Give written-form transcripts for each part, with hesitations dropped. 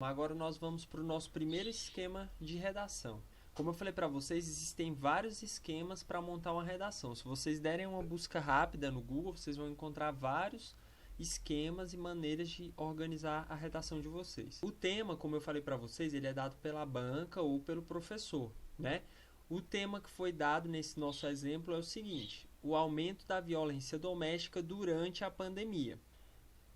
Agora nós vamos para o nosso primeiro esquema de redação. Como eu falei para vocês, existem vários esquemas para montar uma redação. Se vocês derem uma busca rápida no Google, vocês vão encontrar vários esquemas e maneiras de organizar a redação de vocês. O tema, como eu falei para vocês, ele é dado pela banca ou pelo professor, né? O tema que foi dado nesse nosso exemplo é o seguinte: o aumento da violência doméstica durante a pandemia.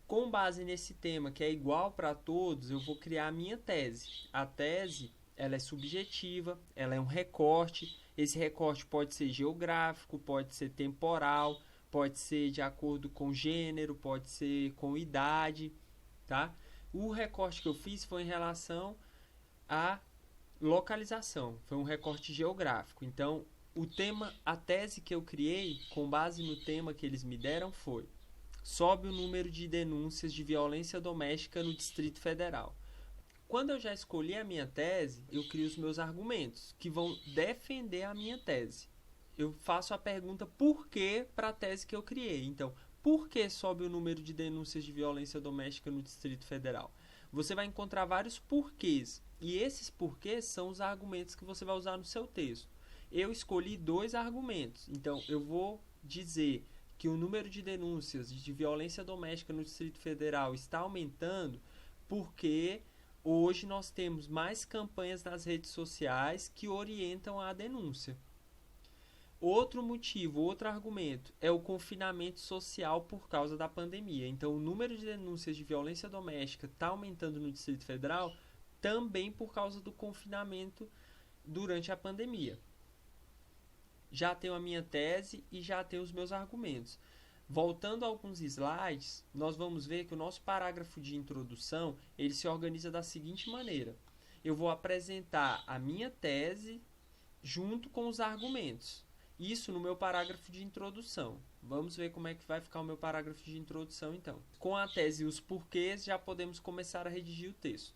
Com base nesse tema, que é igual para todos, eu vou criar a minha tese. A tese, ela é subjetiva, ela é um recorte. Esse recorte pode ser geográfico, pode ser temporal, pode ser de acordo com gênero, pode ser com idade, tá? O recorte que eu fiz foi em relação à localização, foi um recorte geográfico. Então, o tema, a tese que eu criei, com base no tema que eles me deram, foi: sobe o número de denúncias de violência doméstica no Distrito Federal. Quando eu já escolhi a minha tese, eu crio os meus argumentos, que vão defender a minha tese. Eu faço a pergunta por que para a tese que eu criei. Então, por que sobe o número de denúncias de violência doméstica no Distrito Federal? Você vai encontrar vários porquês, e esses porquês são os argumentos que você vai usar no seu texto. Eu escolhi 2 argumentos, então eu vou dizer que o número de denúncias de violência doméstica no Distrito Federal está aumentando porque hoje nós temos mais campanhas nas redes sociais que orientam a denúncia. Outro motivo, outro argumento, é o confinamento social por causa da pandemia. Então, o número de denúncias de violência doméstica está aumentando no Distrito Federal também por causa do confinamento durante a pandemia. Já tenho a minha tese e já tenho os meus argumentos. Voltando a alguns slides, nós vamos ver que o nosso parágrafo de introdução, ele se organiza da seguinte maneira: eu vou apresentar a minha tese junto com os argumentos. Isso no meu parágrafo de introdução. Vamos ver como é que vai ficar o meu parágrafo de introdução, então. Com a tese e os porquês, já podemos começar a redigir o texto.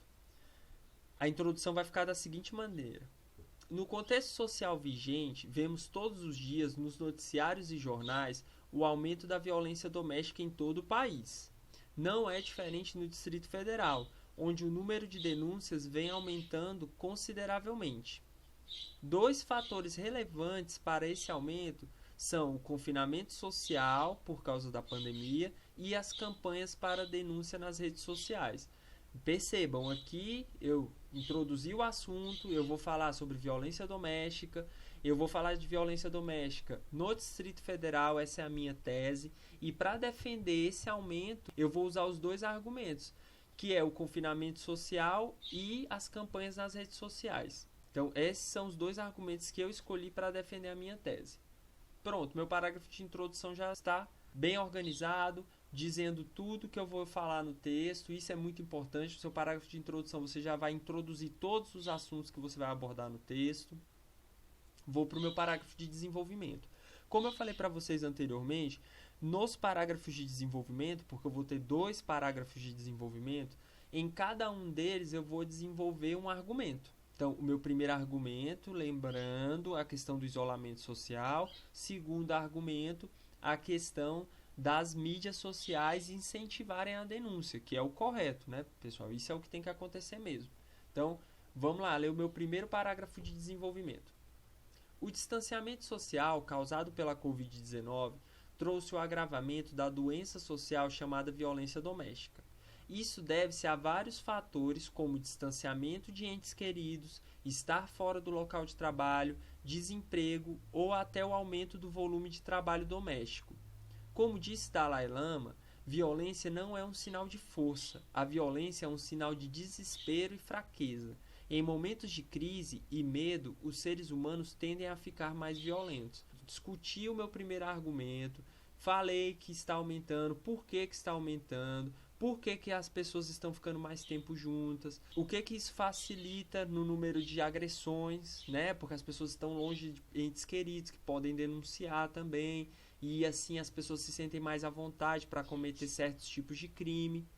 A introdução vai ficar da seguinte maneira: no contexto social vigente, vemos todos os dias nos noticiários e jornais o aumento da violência doméstica em todo o país. Não é diferente no Distrito Federal, onde o número de denúncias vem aumentando consideravelmente. 2 fatores relevantes para esse aumento são o confinamento social por causa da pandemia e as campanhas para denúncia nas redes sociais. Percebam, aqui eu introduzi o assunto, eu vou falar sobre violência doméstica, eu vou falar de violência doméstica no Distrito Federal, essa é a minha tese, e para defender esse aumento, eu vou usar os 2 argumentos, que é o confinamento social e as campanhas nas redes sociais. Então, esses são os 2 argumentos que eu escolhi para defender a minha tese. Pronto, meu parágrafo de introdução já está bem organizado, dizendo tudo que eu vou falar no texto. Isso é muito importante. No seu parágrafo de introdução você já vai introduzir todos os assuntos que você vai abordar no texto. Vou para o meu parágrafo de desenvolvimento. Como eu falei para vocês anteriormente, nos parágrafos de desenvolvimento, porque eu vou ter 2 parágrafos de desenvolvimento, em cada um deles eu vou desenvolver um argumento. Então, o meu primeiro argumento, lembrando a questão do isolamento social. Segundo argumento, a questão das mídias sociais incentivarem a denúncia, que é o correto, né, pessoal? Isso é o que tem que acontecer mesmo. Então, vamos lá, ler o meu primeiro parágrafo de desenvolvimento. O distanciamento social causado pela Covid-19 trouxe o agravamento da doença social chamada violência doméstica. Isso deve-se a vários fatores, como distanciamento de entes queridos, estar fora do local de trabalho, desemprego ou até o aumento do volume de trabalho doméstico. Como disse Dalai Lama, violência não é um sinal de força, a violência é um sinal de desespero e fraqueza. Em momentos de crise e medo, os seres humanos tendem a ficar mais violentos. Discuti o meu primeiro argumento, falei que está aumentando, por que está aumentando, por que as pessoas estão ficando mais tempo juntas, o que isso facilita no número de agressões, né? Porque as pessoas estão longe de entes queridos que podem denunciar também, e assim as pessoas se sentem mais à vontade para cometer certos tipos de crime,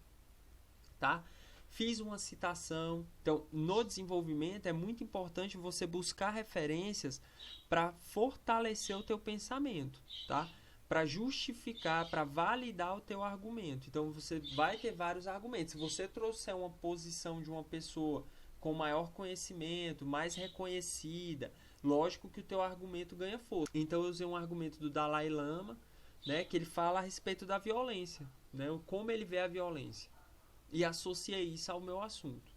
tá? Fiz uma citação. Então, no desenvolvimento é muito importante você buscar referências para fortalecer o teu pensamento, tá? para justificar, para validar o teu argumento. Então você vai ter vários argumentos. Se você trouxer uma posição de uma pessoa com maior conhecimento, mais reconhecida, lógico que o teu argumento ganha força. Então eu usei um argumento do Dalai Lama, né, que ele fala a respeito da violência, né, como ele vê a violência, e associei isso ao meu assunto.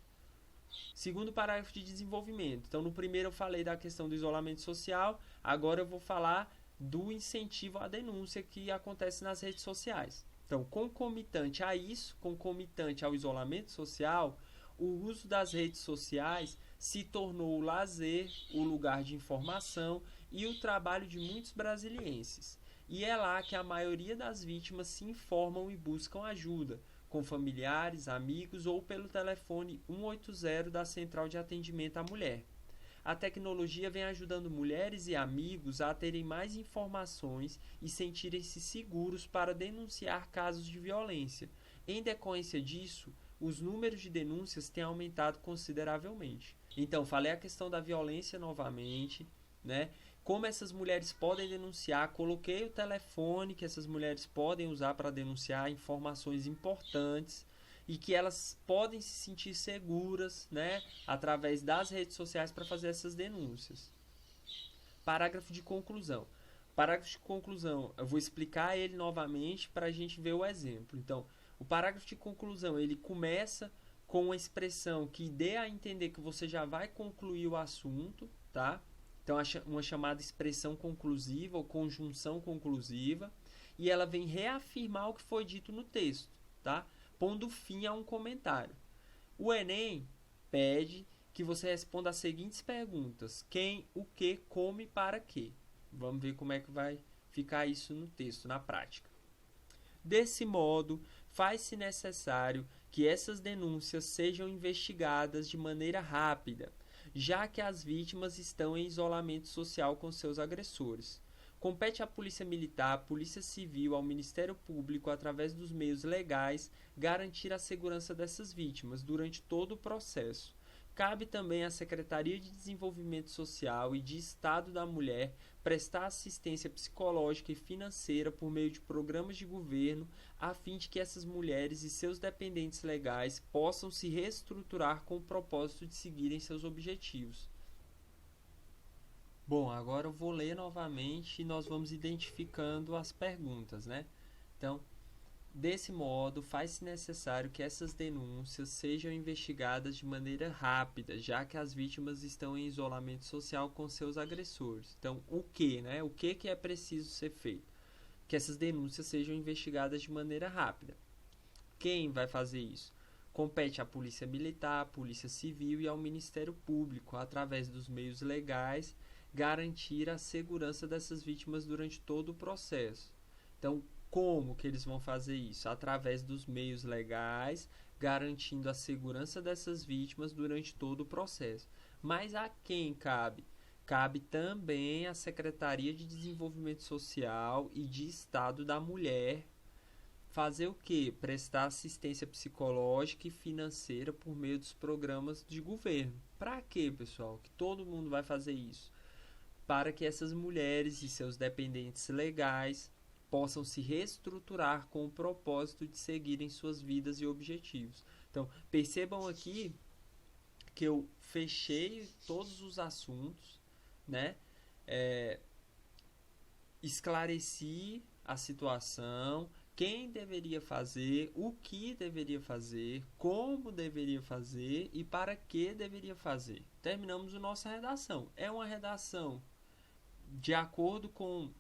Segundo parágrafo de desenvolvimento. Então no primeiro eu falei da questão do isolamento social, agora eu vou falar do incentivo à denúncia que acontece nas redes sociais. Então, concomitante a isso, concomitante ao isolamento social, o uso das redes sociais se tornou o lazer, o lugar de informação e o trabalho de muitos brasilienses. E é lá que a maioria das vítimas se informam e buscam ajuda, com familiares, amigos ou pelo telefone 180 da Central de Atendimento à Mulher. A tecnologia vem ajudando mulheres e amigos a terem mais informações e sentirem-se seguros para denunciar casos de violência. Em decorrência disso, os números de denúncias têm aumentado consideravelmente. Então, falei a questão da violência novamente, né? Como essas mulheres podem denunciar, coloquei o telefone que essas mulheres podem usar para denunciar, informações importantes, e que elas podem se sentir seguras, né, através das redes sociais para fazer essas denúncias. Parágrafo de conclusão. Parágrafo de conclusão, eu vou explicar ele novamente para a gente ver o exemplo. Então, o parágrafo de conclusão, ele começa com uma expressão que dê a entender que você já vai concluir o assunto, tá? Então, uma chamada expressão conclusiva ou conjunção conclusiva, e ela vem reafirmar o que foi dito no texto, tá? Pondo fim a um comentário. O Enem pede que você responda as seguintes perguntas: quem, o que, como e para quê. Vamos ver como é que vai ficar isso no texto, na prática. Desse modo, faz-se necessário que essas denúncias sejam investigadas de maneira rápida, já que as vítimas estão em isolamento social com seus agressores. Compete à Polícia Militar, à Polícia Civil, ao Ministério Público, através dos meios legais, garantir a segurança dessas vítimas durante todo o processo. Cabe também à Secretaria de Desenvolvimento Social e de Estado da Mulher prestar assistência psicológica e financeira por meio de programas de governo, a fim de que essas mulheres e seus dependentes legais possam se reestruturar com o propósito de seguirem seus objetivos. Bom, agora eu vou ler novamente e nós vamos identificando as perguntas, né? Então, desse modo, faz-se necessário que essas denúncias sejam investigadas de maneira rápida, já que as vítimas estão em isolamento social com seus agressores. Então, o que, né? O que é preciso ser feito? Que essas denúncias sejam investigadas de maneira rápida. Quem vai fazer isso? Compete à Polícia Militar, à Polícia Civil e ao Ministério Público, através dos meios legais, garantir a segurança dessas vítimas durante todo o processo. Então, como que eles vão fazer isso? Através dos meios legais, garantindo a segurança dessas vítimas durante todo o processo. Mas a quem cabe? Cabe também à Secretaria de Desenvolvimento Social e de Estado da Mulher fazer o quê? Prestar assistência psicológica e financeira por meio dos programas de governo. Para quê, pessoal? Que todo mundo vai fazer isso? Para que essas mulheres e seus dependentes legais possam se reestruturar com o propósito de seguirem suas vidas e objetivos. Então, percebam aqui que eu fechei todos os assuntos, né? Esclareci a situação, quem deveria fazer, o que deveria fazer, como deveria fazer e para que deveria fazer. Terminamos a nossa redação. É uma redação de acordo com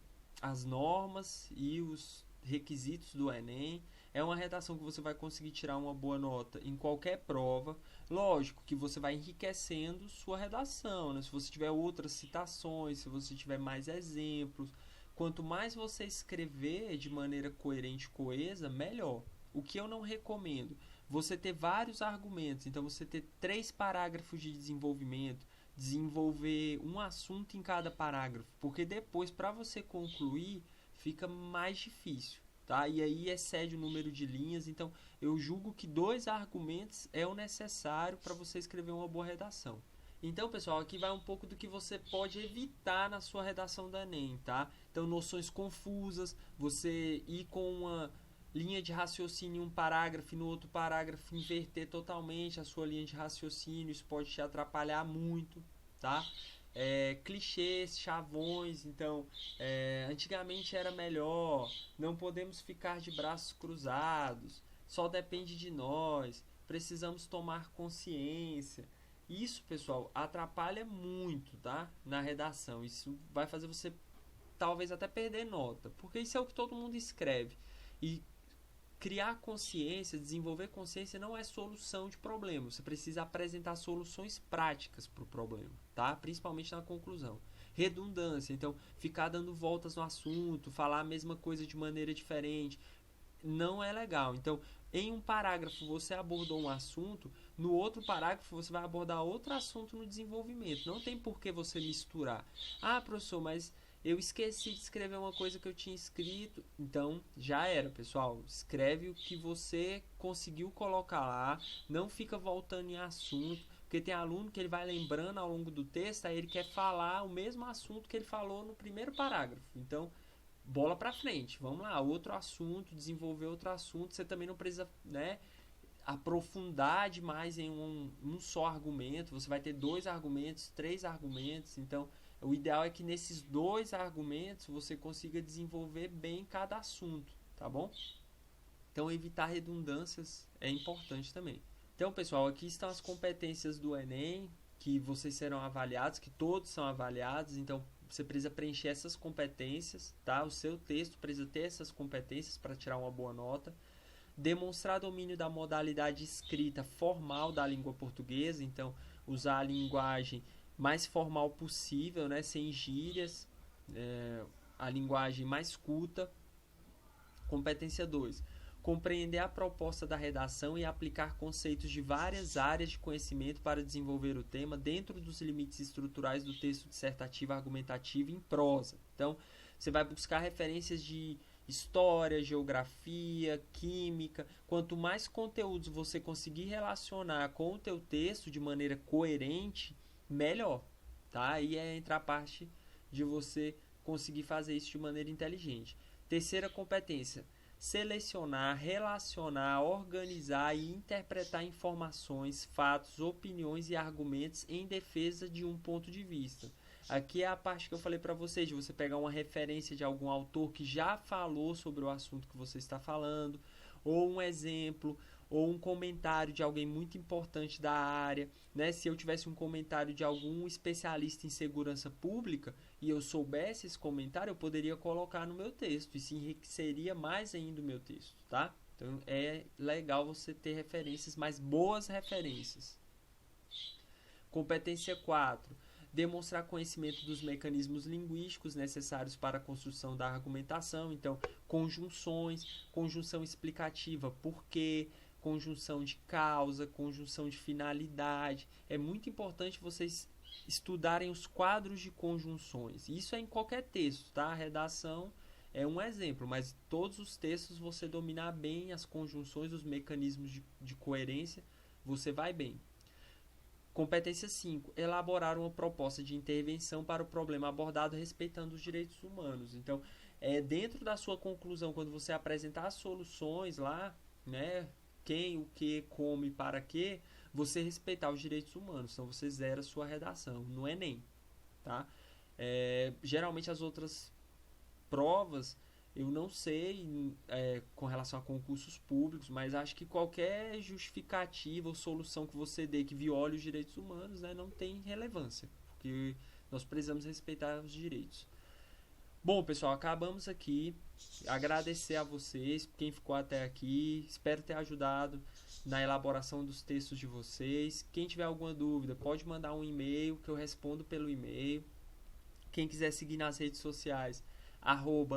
as normas e os requisitos do Enem. É uma redação que você vai conseguir tirar uma boa nota em qualquer prova. Lógico que você vai enriquecendo sua redação, né? Se você tiver outras citações, se você tiver mais exemplos. Quanto mais você escrever de maneira coerente e coesa, melhor. O que eu não recomendo? Você ter vários argumentos. Então, você ter 3 parágrafos de desenvolvimento, desenvolver um assunto em cada parágrafo, porque depois, para você concluir, fica mais difícil, tá? E aí excede o número de linhas. Então, eu julgo que 2 argumentos é o necessário para você escrever uma boa redação. Então, pessoal, aqui vai um pouco do que você pode evitar na sua redação do Enem, tá? Então, noções confusas, você ir com uma linha de raciocínio em um parágrafo e no outro parágrafo inverter totalmente a sua linha de raciocínio, isso pode te atrapalhar muito, tá? Clichês, chavões, então, antigamente era melhor, não podemos ficar de braços cruzados, só depende de nós, precisamos tomar consciência. Isso, pessoal, atrapalha muito, tá? Na redação. Isso vai fazer você talvez até perder nota, porque isso é o que todo mundo escreve. E criar consciência, desenvolver consciência não é solução de problema. Você precisa apresentar soluções práticas para o problema, tá? Principalmente na conclusão. Redundância, então ficar dando voltas no assunto, falar a mesma coisa de maneira diferente, não é legal. Então, em um parágrafo você abordou um assunto, no outro parágrafo você vai abordar outro assunto no desenvolvimento. Não tem por que você misturar. Ah, professor, mas eu esqueci de escrever uma coisa que eu tinha escrito. Então, já era, pessoal. Escreve o que você conseguiu colocar lá. Não fica voltando em assunto. Porque tem aluno que ele vai lembrando ao longo do texto, aí ele quer falar o mesmo assunto que ele falou no primeiro parágrafo. Então, bola pra frente, vamos lá, outro assunto, desenvolver outro assunto. Você também não precisa, né, aprofundar demais em um só argumento. Você vai ter 2 argumentos, 3 argumentos. Então, o ideal é que nesses 2 argumentos você consiga desenvolver bem cada assunto, tá bom? Então, evitar redundâncias é importante também. Então, pessoal, aqui estão as competências do Enem, que vocês serão avaliados, que todos são avaliados. Então, você precisa preencher essas competências, tá? O seu texto precisa ter essas competências para tirar uma boa nota. Demonstrar domínio da modalidade escrita formal da língua portuguesa, então usar a linguagem mais formal possível, né? Sem gírias, a linguagem mais culta. Competência 2. Compreender a proposta da redação e aplicar conceitos de várias áreas de conhecimento para desenvolver o tema dentro dos limites estruturais do texto dissertativo argumentativo em prosa. Então, você vai buscar referências de história, geografia, química. Quanto mais conteúdos você conseguir relacionar com o teu texto de maneira coerente, melhor, tá? Aí entra a parte de você conseguir fazer isso de maneira inteligente. Terceira competência: selecionar, relacionar, organizar e interpretar informações, fatos, opiniões e argumentos em defesa de um ponto de vista. Aqui é a parte que eu falei para vocês, de você pegar uma referência de algum autor que já falou sobre o assunto que você está falando, ou um exemplo, ou um comentário de alguém muito importante da área, né? Se eu tivesse um comentário de algum especialista em segurança pública e eu soubesse esse comentário, eu poderia colocar no meu texto, e isso enriqueceria mais ainda o meu texto, tá? Então é legal você ter referências, mas boas referências. Competência 4. Demonstrar conhecimento dos mecanismos linguísticos necessários para a construção da argumentação. Então, conjunções, conjunção explicativa, porquê, conjunção de causa, conjunção de finalidade. É muito importante vocês estudarem os quadros de conjunções. Isso é em qualquer texto, tá? A redação é um exemplo, mas todos os textos você dominar bem as conjunções, os mecanismos de coerência, você vai bem. Competência 5. Elaborar uma proposta de intervenção para o problema abordado respeitando os direitos humanos. Então, dentro da sua conclusão, quando você apresentar as soluções lá, né, quem, o que, como e para quê, você respeitar os direitos humanos. Então, você zera a sua redação no Enem, tá? Geralmente, as outras provas, eu não sei com relação a concursos públicos, mas acho que qualquer justificativa ou solução que você dê que viole os direitos humanos, né, não tem relevância, porque nós precisamos respeitar os direitos. Bom, pessoal, acabamos aqui. Agradecer a vocês, quem ficou até aqui. Espero ter ajudado na elaboração dos textos de vocês. Quem tiver alguma dúvida, pode mandar um e-mail que eu respondo pelo e-mail. Quem quiser seguir nas redes sociais,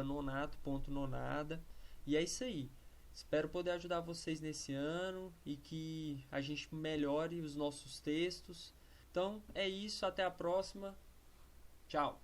@nonato.nonada. E é isso aí. Espero poder ajudar vocês nesse ano e que a gente melhore os nossos textos. Então é isso, até a próxima. Tchau.